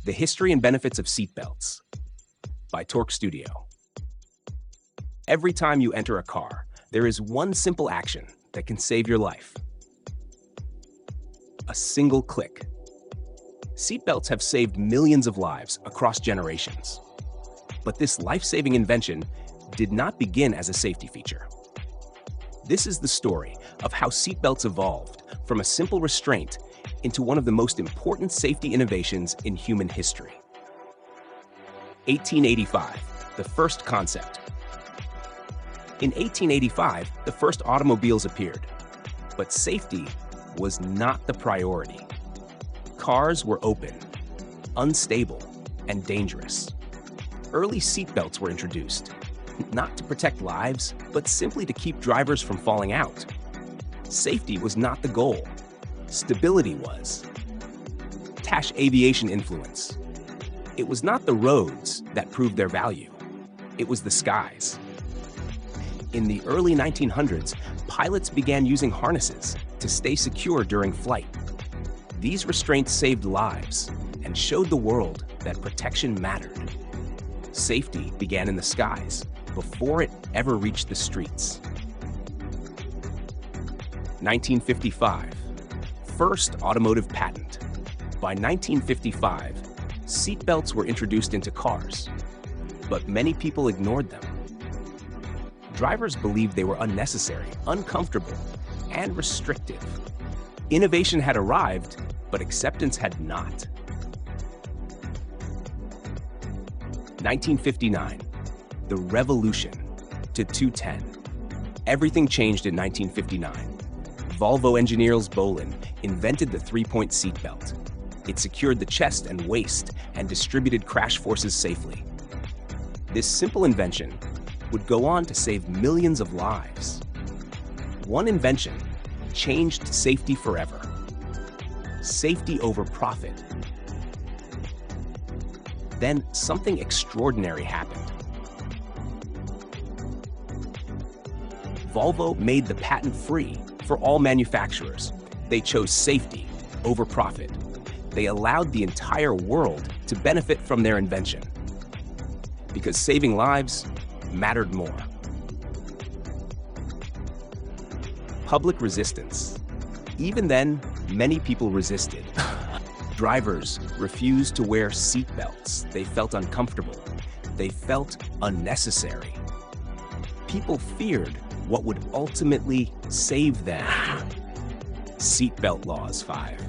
The History and Benefits of Seatbelts by Torque Studio. Every time you enter a car, there is one simple action that can save your life. A single click. Seatbelts have saved millions of lives across generations. But this life-saving invention did not begin as a safety feature. This is the story of how seatbelts evolved from a simple restraint into one of the most important safety innovations in human history. 1885, the first concept. In 1885, the first automobiles appeared, but safety was not the priority. Cars were open, unstable, and dangerous. Early seatbelts were introduced, not to protect lives, but simply to keep drivers from falling out. Safety was not the goal. Stability was. Aviation influence. It was not the roads that proved their value. It was the skies. In the early 1900s, pilots began using harnesses to stay secure during flight. These restraints saved lives and showed the world that protection mattered. Safety began in the skies before it ever reached the streets. 1955, first automotive patent. By 1955, seatbelts were introduced into cars, but many people ignored them. Drivers believed they were unnecessary, uncomfortable, and restrictive. Innovation had arrived, but acceptance had not. 1959, the revolution to 210. Everything changed in 1959. Volvo engineers Bolin invented the three-point seatbelt. It secured the chest and waist and distributed crash forces safely. This simple invention would go on to save millions of lives. One invention changed safety forever. Safety over profit. Then something extraordinary happened. Volvo made the patent free for all manufacturers. They chose safety over profit. They allowed the entire world to benefit from their invention, because saving lives mattered more. Public resistance. Even then, many people resisted. Drivers refused to wear seatbelts. They felt uncomfortable. They felt unnecessary. People feared what would ultimately save them. Seatbelt laws 5.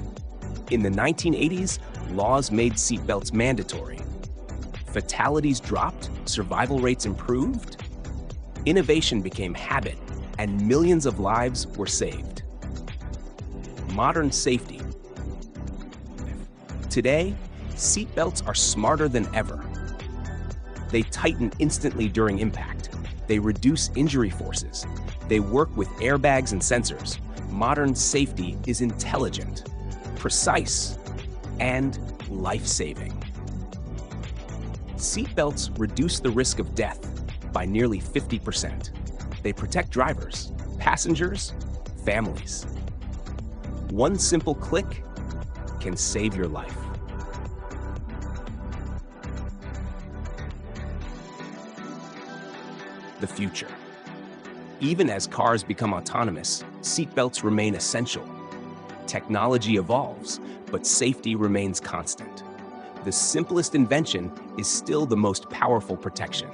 In the 1980s, laws made seatbelts mandatory. Fatalities dropped, survival rates improved. Innovation became habit, and millions of lives were saved. Modern safety. Today, seatbelts are smarter than ever. They tighten instantly during impact. They reduce injury forces. They work with airbags and sensors. Modern safety is intelligent, precise, and life-saving. Seatbelts reduce the risk of death by nearly 50%. They protect drivers, passengers, families. One simple click can save your life. The future. Even as cars become autonomous, seatbelts remain essential. Technology evolves, but safety remains constant. The simplest invention is still the most powerful protection.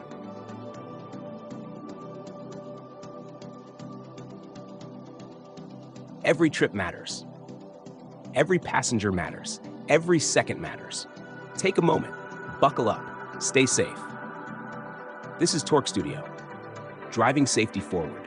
Every trip matters. Every passenger matters. Every second matters. Take a moment, buckle up, stay safe. This is Torque Studio, driving safety forward.